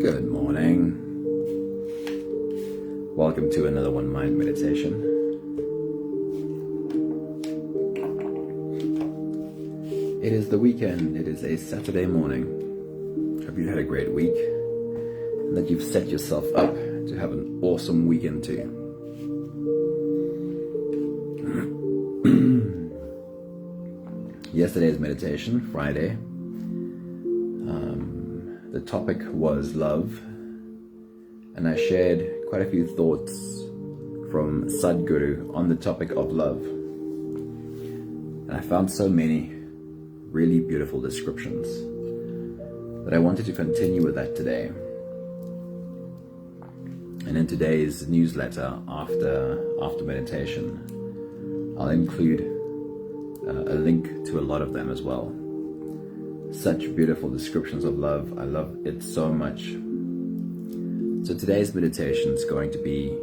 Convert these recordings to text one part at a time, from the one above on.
Good morning. Welcome to another One Mind meditation. It is the weekend. It is a Saturday morning. Hope you've had a great week and that you've set yourself up to have an awesome weekend too. Yesterday's meditation, Friday, the topic was love, and I shared quite a few thoughts from Sadhguru on the topic of love. And I found so many really beautiful descriptions that I wanted to continue with that today. And in today's newsletter after meditation, I'll include a link to a lot of them as well. Such beautiful descriptions of love. I love it so much. So today's meditation is going to be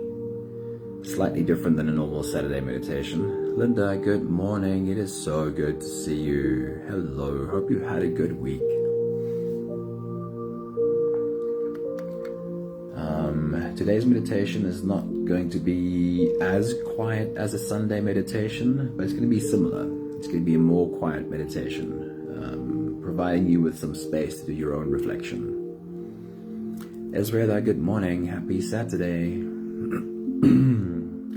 slightly different than a normal Saturday meditation. Linda, good morning. It is so good to see you. Hello. Hope you had a good week. Today's meditation is not going to be as quiet as a Sunday meditation, but it's going to be similar. It's going to be a more quiet meditation, providing you with some space to do your own reflection. Ezra, good morning. Happy Saturday.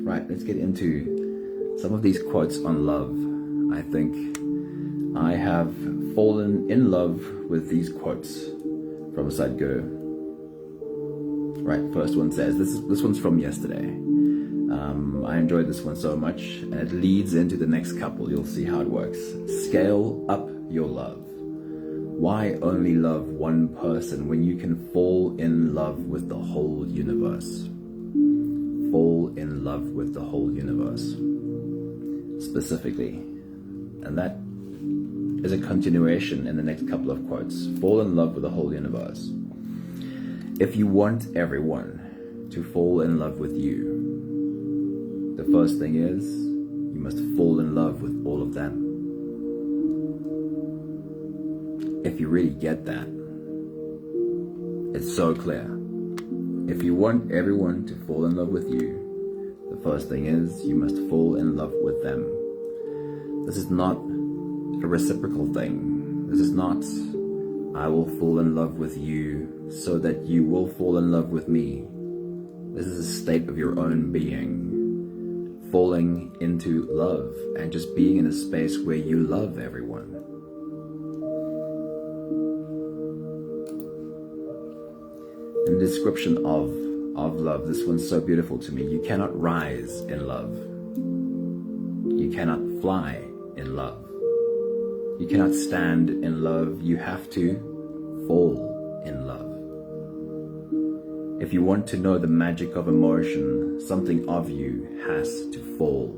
Right, let's get into some of these quotes on love. I think I have fallen in love with these quotes from Sadhguru. Right, first one says, this one's from yesterday. I enjoyed this one so much, and it leads into the next couple. You'll see how it works. Scale up your love. Why only love one person when you can fall in love with the whole universe? Fall in love with the whole universe, specifically. And that is a continuation in the next couple of quotes. Fall in love with the whole universe. If you want everyone to fall in love with you, the first thing is you must fall in love with all of them. If you really get that, it's so clear. If you want everyone to fall in love with you, the first thing is you must fall in love with them. This is not a reciprocal thing. This is not, I will fall in love with you so that you will fall in love with me. This is a state of your own being, falling into love and just being in a space where you love everyone. In the description of love, this one's so beautiful to me. You cannot rise in love. You cannot fly in love. You cannot stand in love. You have to fall in love. If you want to know the magic of emotion, something of you has to fall.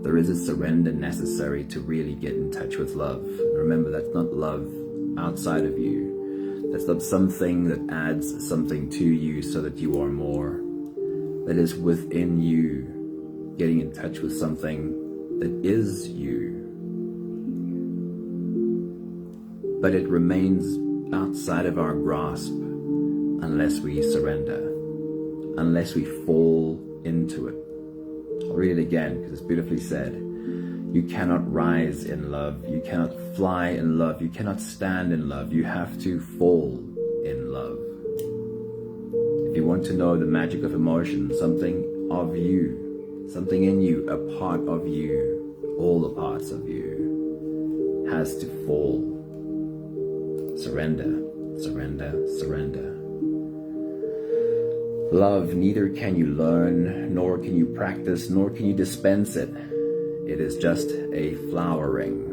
There is a surrender necessary to really get in touch with love. Remember, that's not love outside of you. That's not something that adds something to you so that you are more. That is within you, getting in touch with something that is you. But it remains outside of our grasp unless we surrender, unless we fall into it. I'll read it again because it's beautifully said. You cannot rise in love. You cannot fly in love. You cannot stand in love. You have to fall in love. If you want to know the magic of emotion, something of you, something in you, a part of you, all the parts of you, has to fall. Surrender, surrender, surrender. Love, neither can you learn, nor can you practice, nor can you dispense it. It is just a flowering.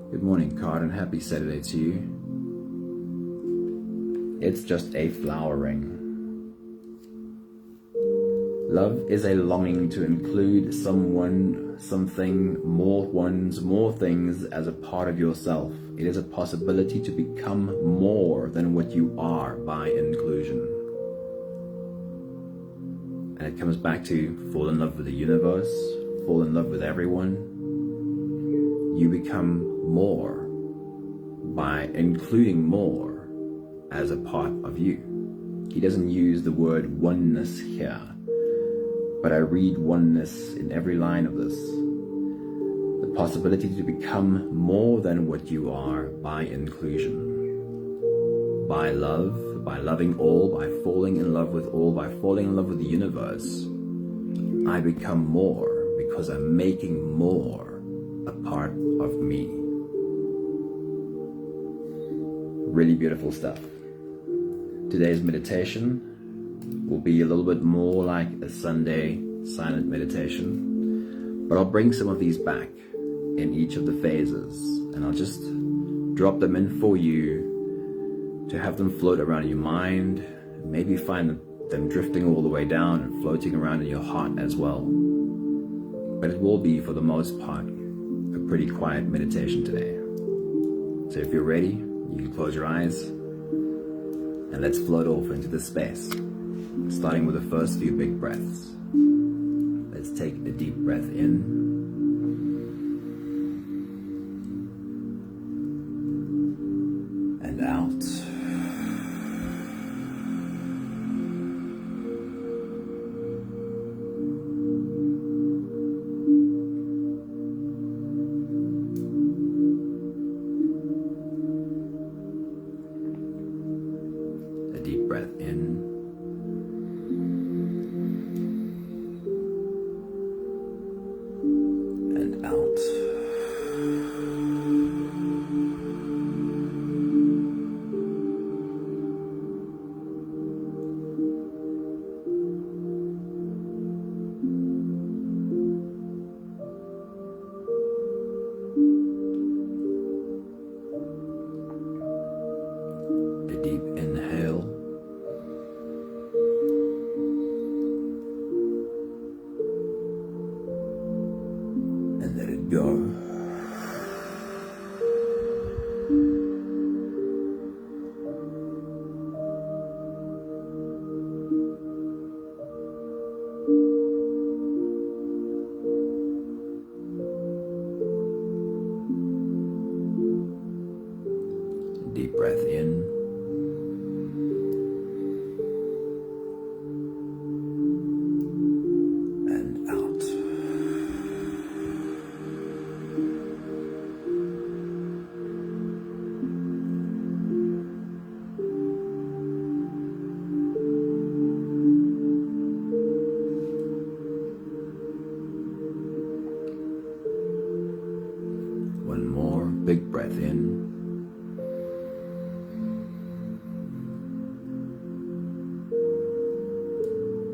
Good morning, Card, and happy Saturday to you. It's just a flowering. Love is a longing to include someone, something, more ones, more things as a part of yourself. It is a possibility to become more than what you are by inclusion. And it comes back to fall in love with the universe, fall in love with everyone. You become more by including more as a part of you. He doesn't use the word oneness here, but I read oneness in every line of this. The possibility to become more than what you are by inclusion, by love, by loving all, by falling in love with all, by falling in love with the universe. I become more because I'm making more a part of me. Really beautiful stuff. Today's meditation will be a little bit more like a Sunday silent meditation, but I'll bring some of these back in each of the phases, and I'll just drop them in for you to have them float around in your mind, maybe find them drifting all the way down and floating around in your heart as well. But it will be, for the most part, a pretty quiet meditation today. So if you're ready, you can close your eyes and let's float off into the space, starting with the first few big breaths. Let's take a deep breath in and out. A deep breath in and out. A deep inhale and let it go. Deep breath in and out. One more big breath in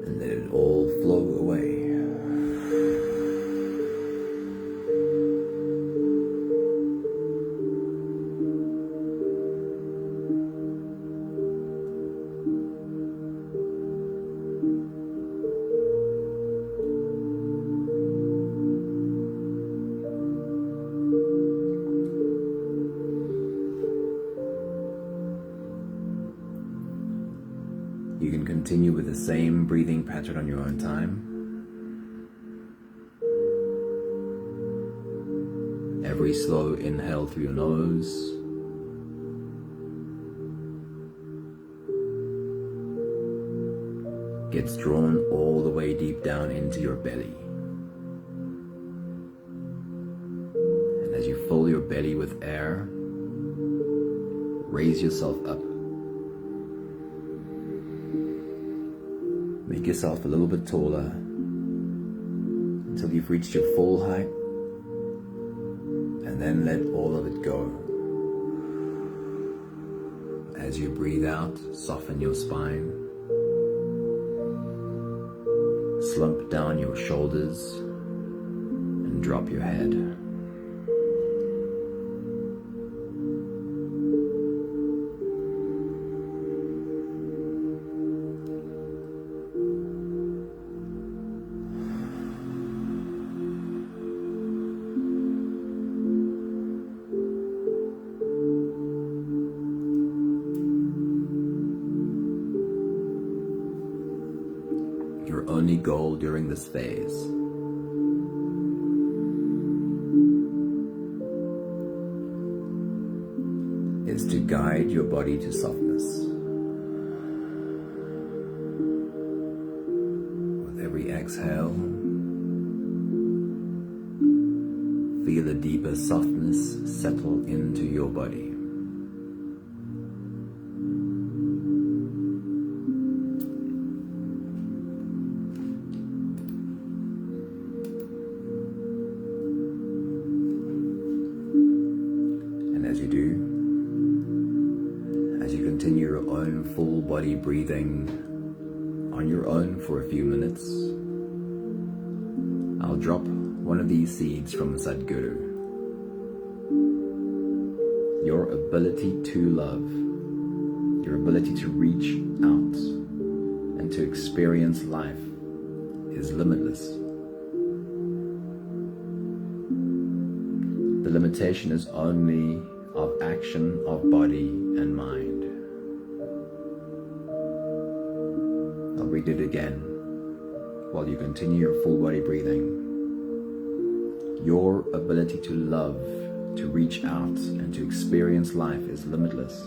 and let it all flow away. You can continue with the same breathing pattern on your own time. Every slow inhale through your nose, gets drawn all the way deep down into your belly. And as you fill your belly with air, raise yourself up. Make yourself a little bit taller until you've reached your full height, and then let all of it go. As you breathe out, soften your spine, slump down your shoulders, and drop your head. Your only goal during this phase is to guide your body to softness. exhale, feel a deeper softness settle into your body. And as you do, as you continue your own full body breathing on your own for a few minutes, I'll drop one of these seeds from Sadhguru. Your ability to love, your ability to reach out and to experience life is limitless. The limitation is only of action of body and mind. I'll read it again while you continue your full body breathing. Your ability to love, to reach out and to experience life is limitless.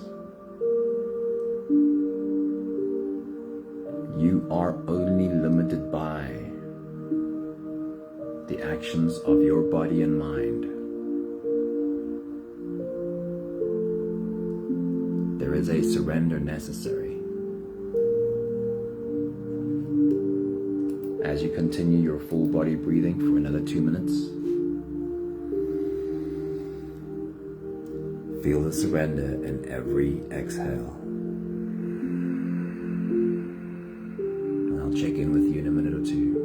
You are only limited by the actions of your body and mind. There is a surrender necessary. As you continue your full body breathing for another 2 minutes, feel the surrender in every exhale. I'll check in with you in a minute or two.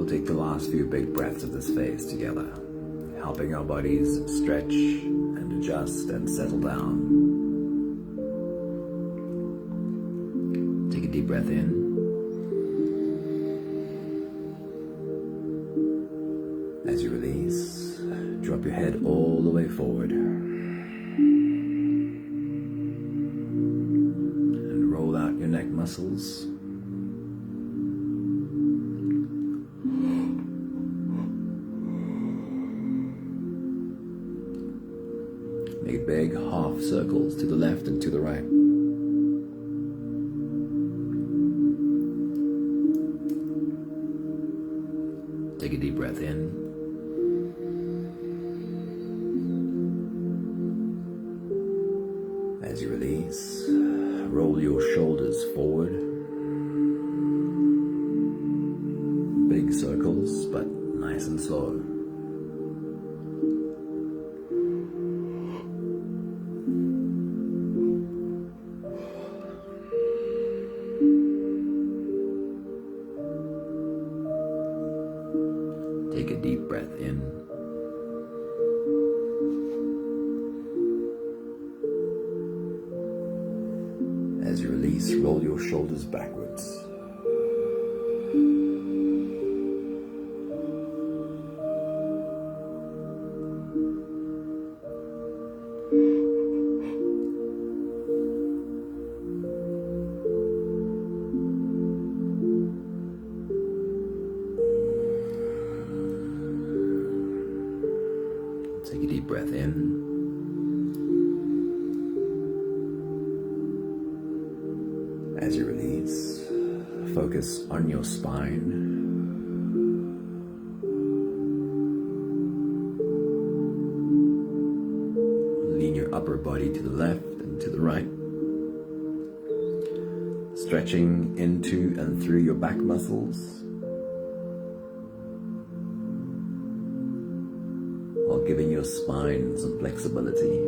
Take the last few big breaths of this phase together, helping our bodies stretch and adjust and settle down. Take a deep breath in. As you release, drop your head all the way forward and roll out your neck muscles. Make big half circles to the left and to the right. Take a deep breath in. As you release, roll your shoulders forward. Big circles, but nice and slow. As you release, roll your shoulders backwards. Take a deep breath in. As you release, focus on your spine. Lean your upper body to the left and to the right. Stretching into and through your back muscles, while giving your spine some flexibility.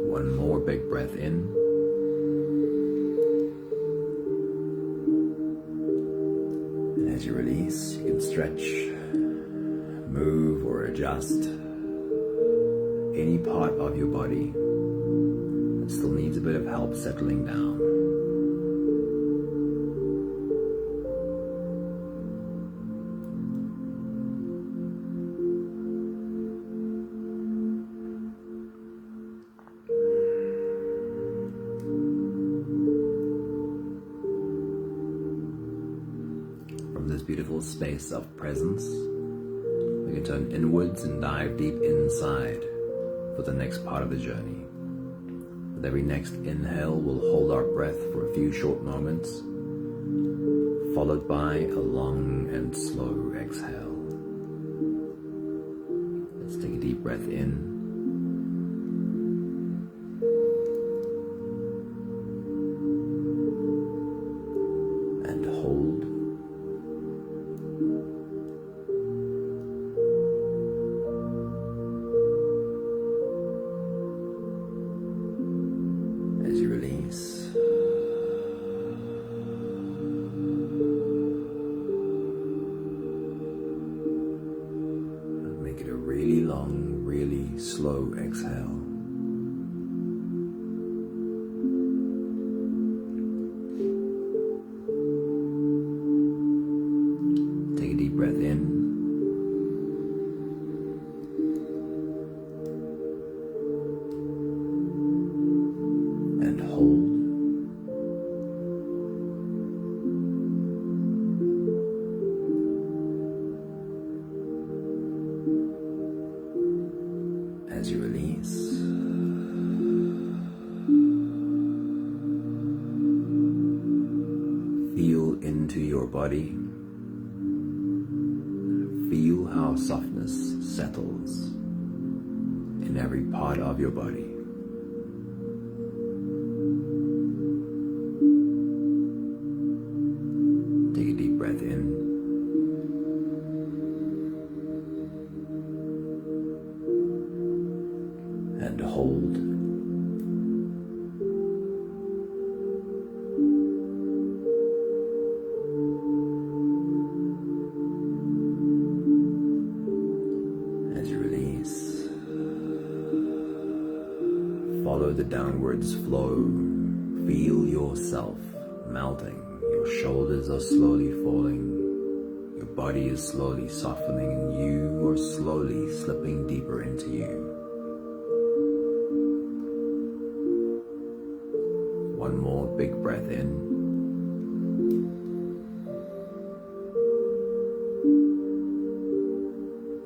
One more big breath in. And as you release, you can stretch, move, or adjust any part of your body that still needs a bit of help settling down. From this beautiful space of presence, we can turn inwards and dive deep inside for the next part of the journey. With every next inhale, we'll hold our breath for a few short moments, followed by a long and slow exhale. Let's take a deep breath in. And hold. As you release, and make it a really long, really slow exhale. Take a deep breath in. And hold. As you release, feel into your body. Feel how softness settles in every part of your body. Take a deep breath in. And hold. As you release, follow the downwards flow. Feel yourself melting. Your shoulders are slowly falling. Your body is slowly softening, and you are slowly slipping deeper into you. One more big breath in.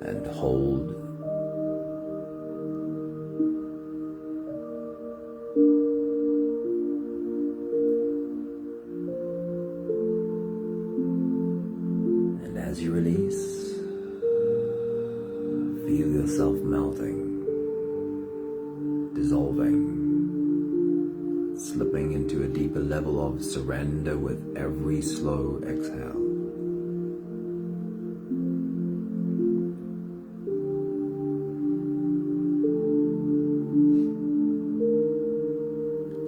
And hold. And as you release, feel yourself melting, dissolving, slipping into a deeper level of surrender with every slow exhale.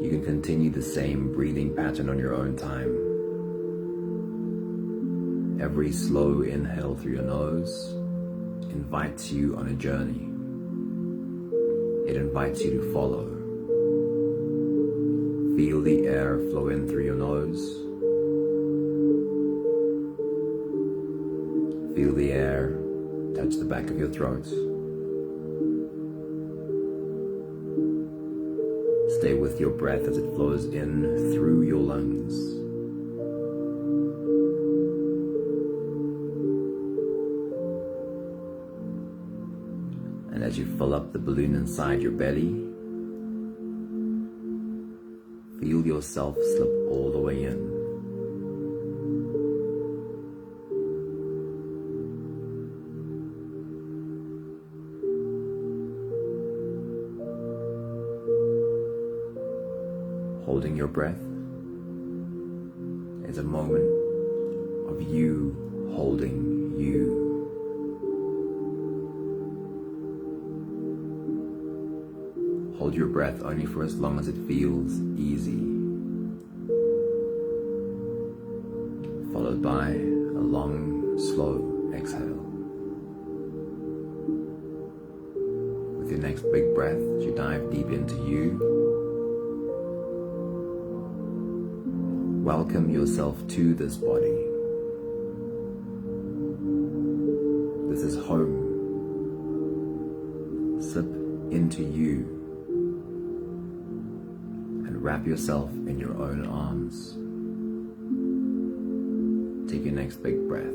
You can continue the same breathing pattern on your own time. Every slow inhale through your nose invites you on a journey. It invites you to follow. Feel the air flow in through your nose. Feel the air touch the back of your throat. Stay with your breath as it flows in through your lungs. And as you fill up the balloon inside your belly, feel yourself slip all the way in. Holding your breath is a moment of you holding you. Hold your breath only for as long as it feels easy, followed by a long, slow exhale. With your next big breath, as you dive deep into you, welcome yourself to this body. This is home. Slip into you and wrap yourself in your own arms. Take your next big breath.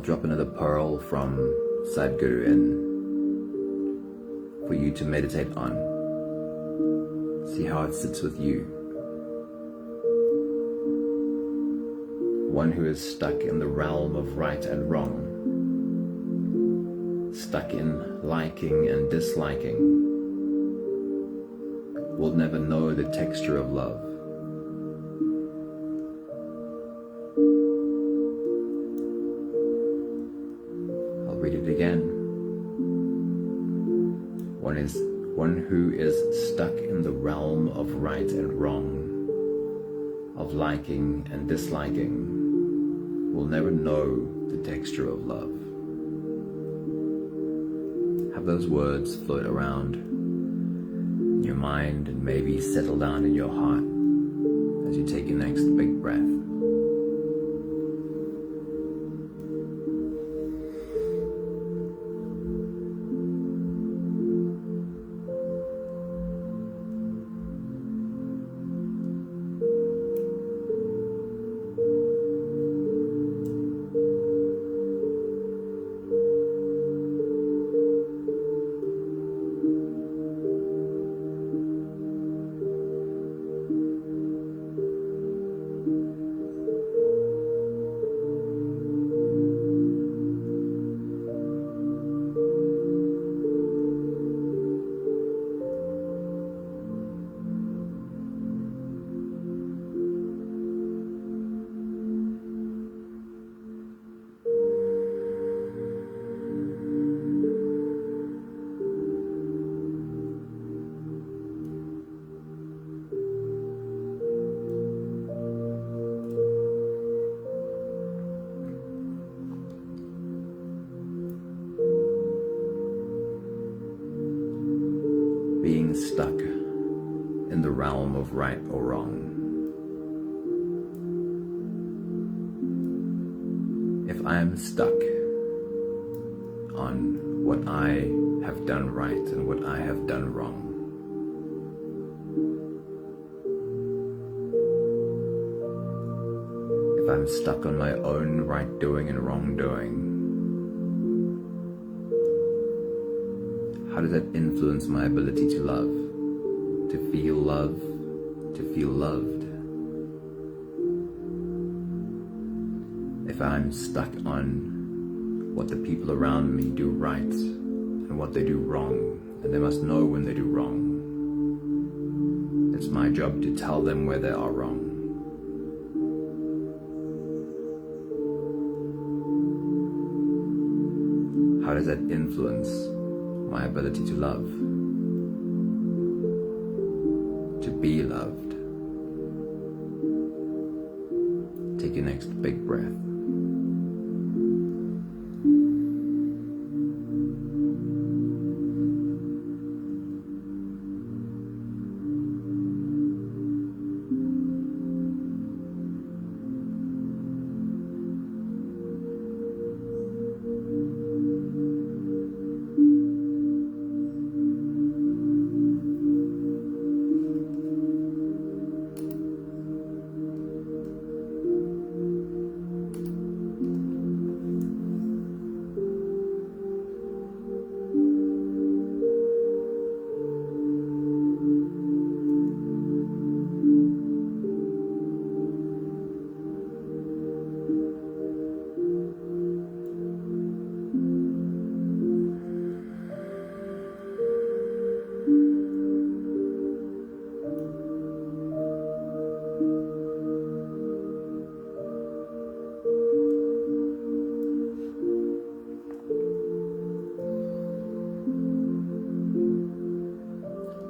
Drop another pearl from Sadhguru in for you to meditate on. See how it sits with you. One who is stuck in the realm of right and wrong, stuck in liking and disliking, will never know the texture of love. Read it again. One who is stuck in the realm of right and wrong, of liking and disliking, will never know the texture of love. Have those words float around in your mind and maybe settle down in your heart as you take your next big breath. Being stuck in the realm of right or wrong. If I am stuck on what I have done right and what I have done wrong, if I'm stuck on my own right doing and wrong doing, how does that influence my ability to love, to feel love, to feel loved? If I'm stuck on what the people around me do right and what they do wrong, and they must know when they do wrong, it's my job to tell them where they are wrong. How does that influence my ability to love, to be loved? Take your next big breath.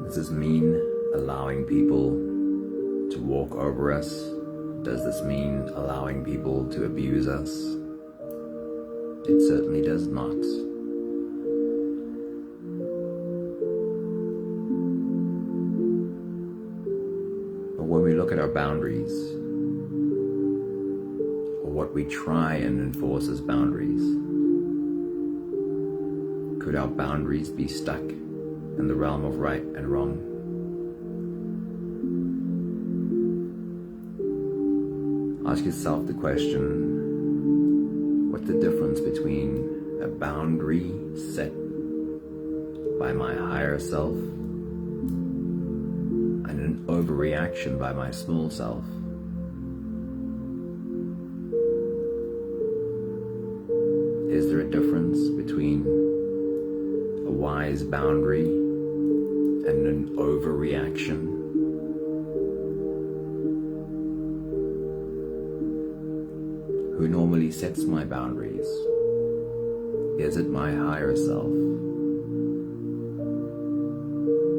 Does this mean allowing people to walk over us? Does this mean allowing people to abuse us? It certainly does not. But when we look at our boundaries, or what we try and enforce as boundaries, could our boundaries be stuck in the realm of right and wrong? Ask yourself the question, what's the difference between a boundary set by my higher self and an overreaction by my small self? Is there a difference between a wise boundary and an overreaction? Who normally sets my boundaries? Is it my higher self?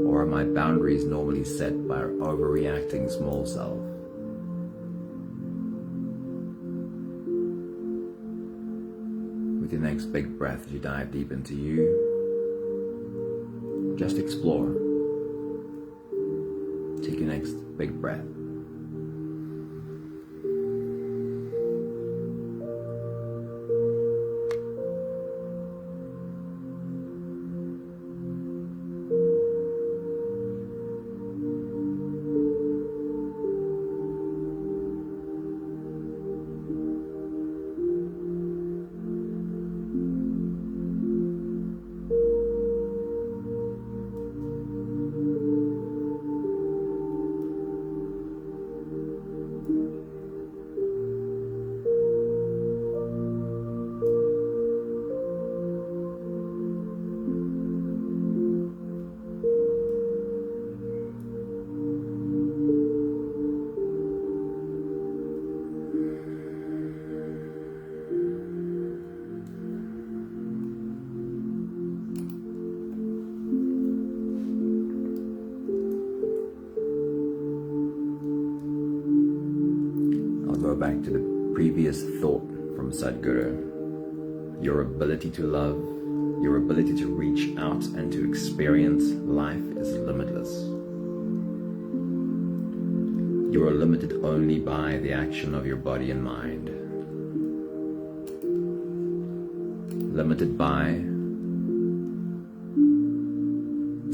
Or are my boundaries normally set by our overreacting small self? With your next big breath as you dive deep into you, just explore. Take your next big breath. Back to the previous thought from Sadhguru. Your ability to love, your ability to reach out and to experience life is limitless. You are limited only by the action of your body and mind. limited by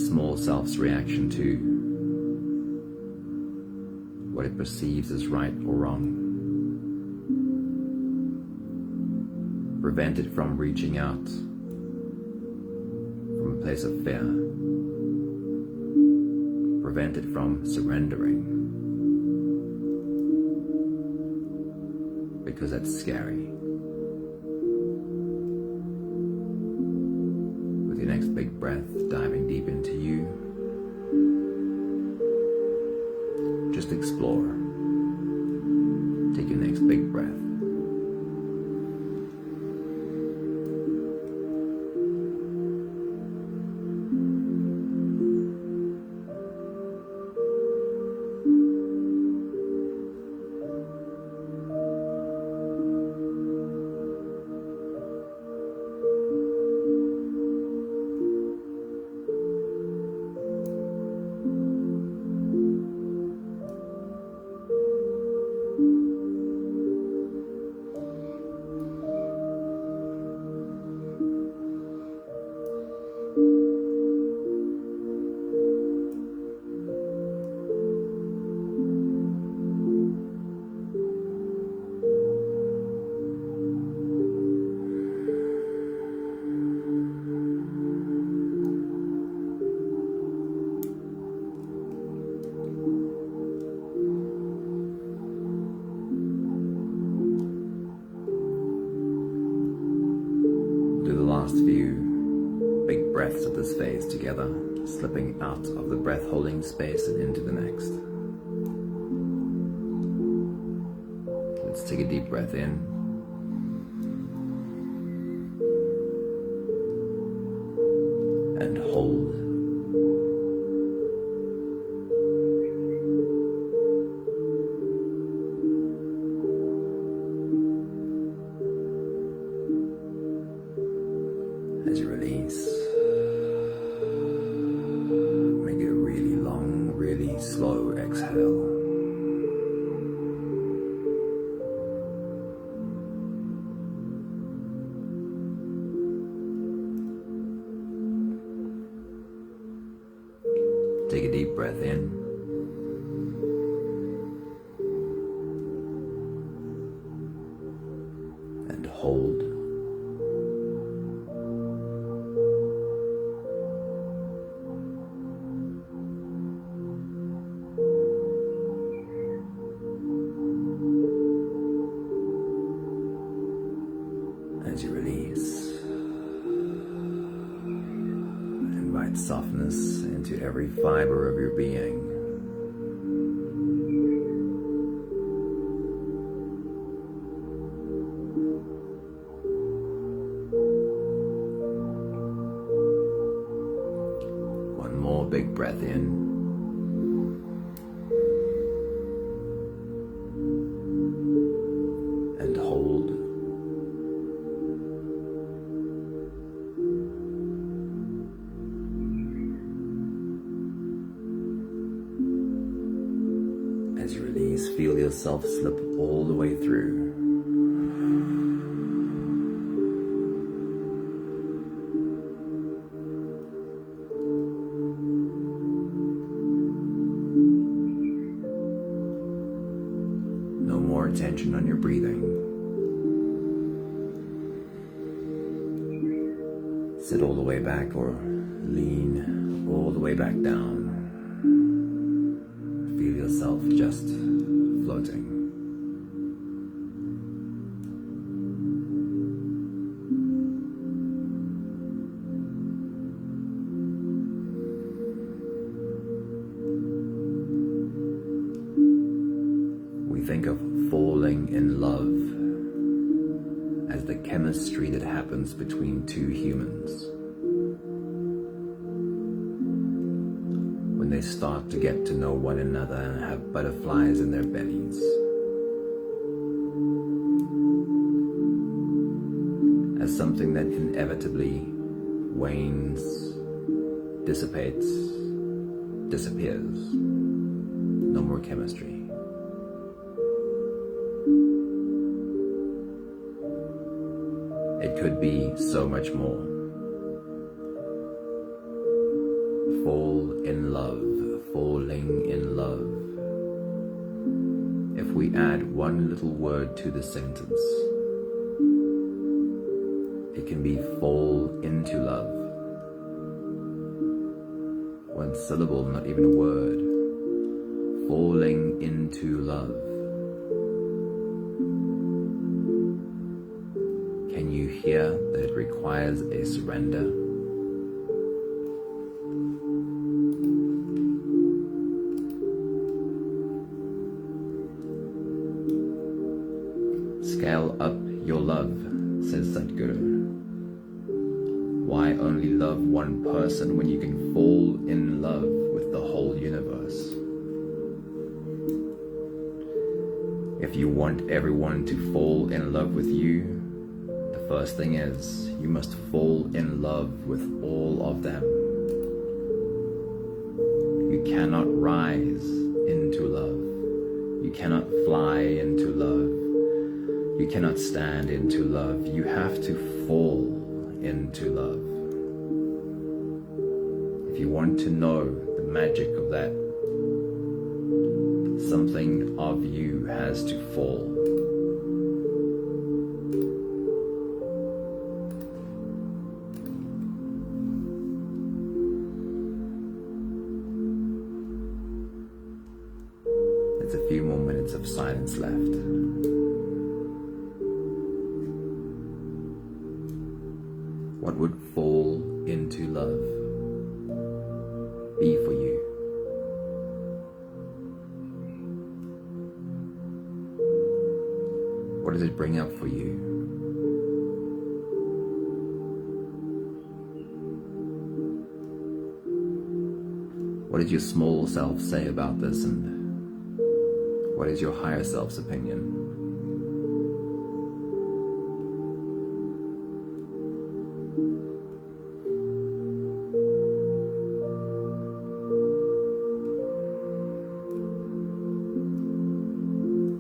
small self's reaction to what it perceives as right or wrong. Prevented from reaching out from a place of fear. Prevented from surrendering, because that's scary. With your next big breath, diving deep into you, just explore. Take your next big breath. Last few big breaths of this phase together, slipping out of the breath holding space and into the next. Let's take a deep breath in and hold. As you release, make it a really long, really slow exhale. Take a deep breath in and hold. As you release, invite softness into every fiber of your being. One more big breath in. And hold. As you release, feel yourself slip all the way through. No more attention on your breathing. Sit all the way back or lean all the way back down. Feel yourself just floating. We think of falling in love as the chemistry that happens between two humans. When they start to get to know one another and have butterflies in their bellies. As something that inevitably wanes, dissipates, disappears. No more chemistry. It could be so much more. Fall in love, falling in love. If we add one little word to the sentence, it can be fall into love. One syllable, not even a word. Falling into love. Can you hear that it requires a surrender? Scale up your love, says Sadhguru. Why only love one person when you can fall in love with the whole universe? If you want everyone to fall in love with you, the first thing is you must fall in love with all of them. You cannot rise into love. You cannot fly into love. You cannot stand into love. You have to fall into love. If you want to know the magic of that, something of you has to fall. There's a few more minutes of silence left. What would fall into love be for you? What does it bring up for you? What does your small self say about this, and what is your higher self's opinion?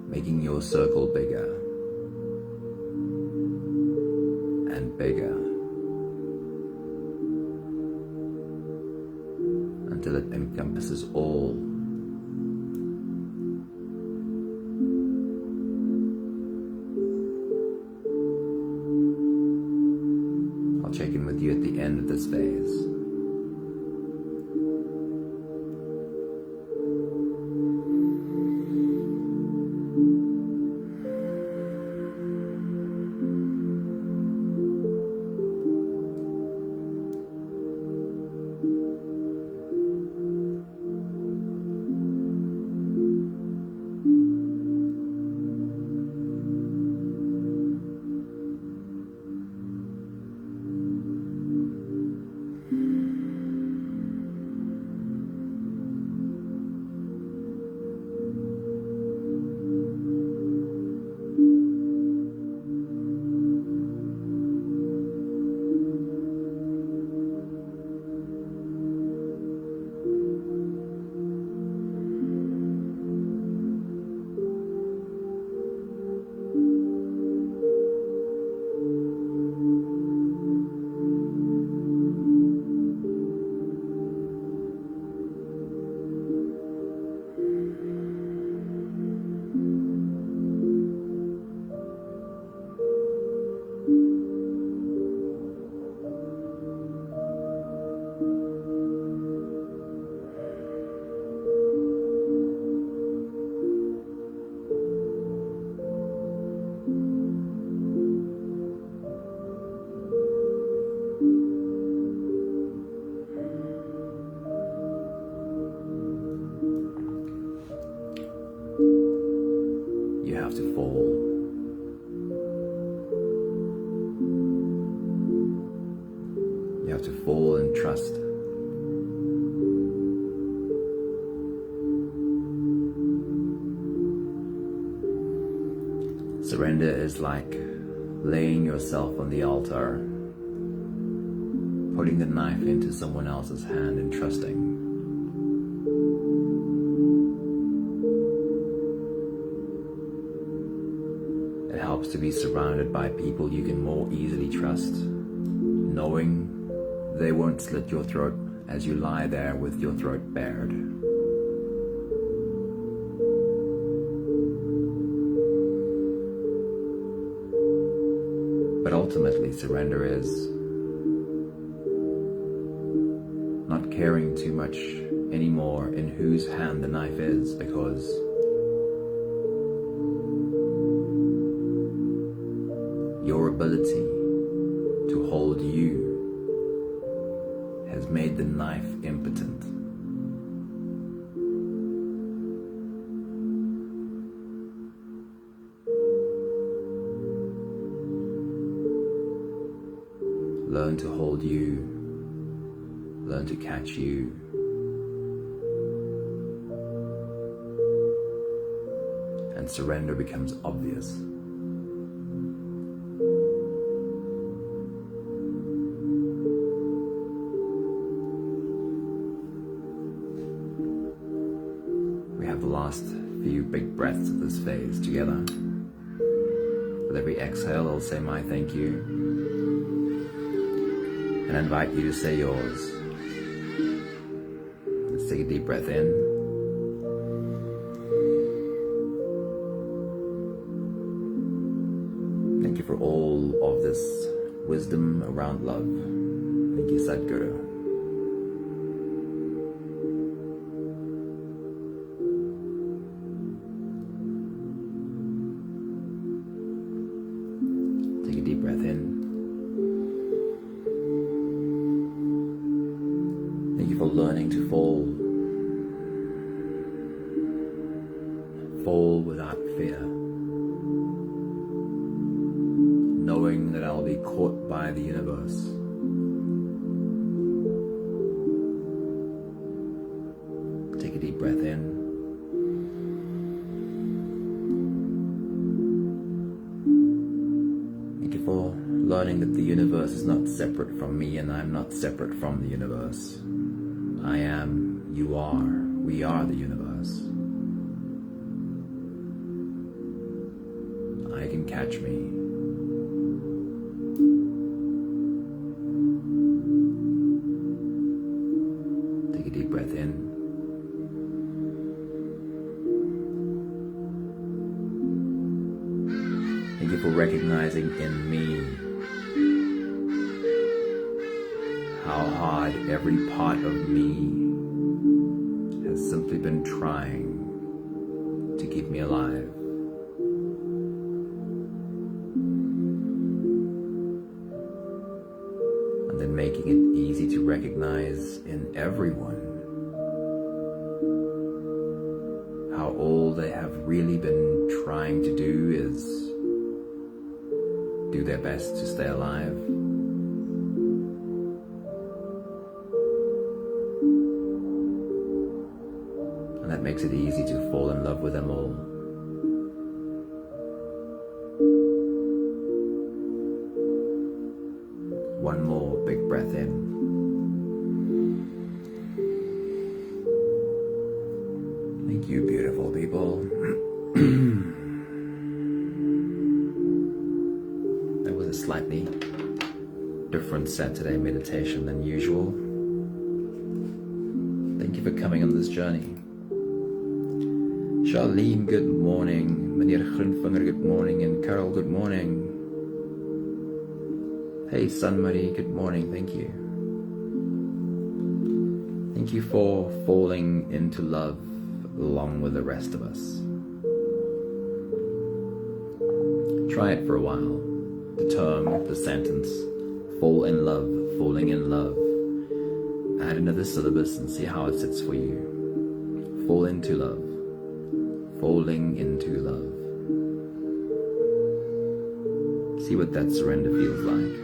Making your circle bigger and bigger until it encompasses all. I'll check in with you at the end of this phase. You have to fall. You have to fall and trust. Surrender is like laying yourself on the altar, putting the knife into someone else's hand and trusting. It helps to be surrounded by people you can more easily trust, knowing they won't slit your throat as you lie there with your throat bared. But ultimately, surrender is not caring too much anymore in whose hand the knife is, because your ability to hold you has made the knife impotent. Learn to hold you, learn to catch you, and surrender becomes obvious. We have the last few big breaths of this phase together. With every exhale, I'll say my thank you, and I invite you to say yours. Let's take a deep breath in. Thank you for all of this wisdom around love. Thank you, Sadhguru. Take a deep breath in. Thank you for learning to fall without fear, knowing that I'll be caught by the universe. Take a deep breath in. Thank you for learning that the universe is not separate from me, and I'm not separate from the universe. I am, you are, we are the universe. I can catch me. Take a deep breath in. Thank you for recognizing in me how hard every part of me has simply been trying to keep me alive. And then making it easy to recognize in everyone how all they have really been trying to do is do their best to stay alive. And that makes it easy to fall in love with them all. One more big breath in. Thank you, beautiful people. That was a slightly different Saturday meditation than usual. Thank you for coming on this journey. Charlene, good morning. Meneer Groenvinger, good morning. And Carol, good morning. Hey, Sunmarie, good morning. Thank you. Thank you for falling into love along with the rest of us. Try it for a while. The term, the sentence, fall in love, falling in love. Add another syllabus and see how it sits for you. Fall into love. Falling into love. See what that surrender feels like.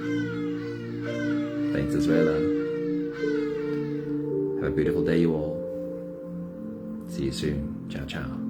Thanks, Israela. Have a beautiful day, you all. See you soon. Ciao, ciao.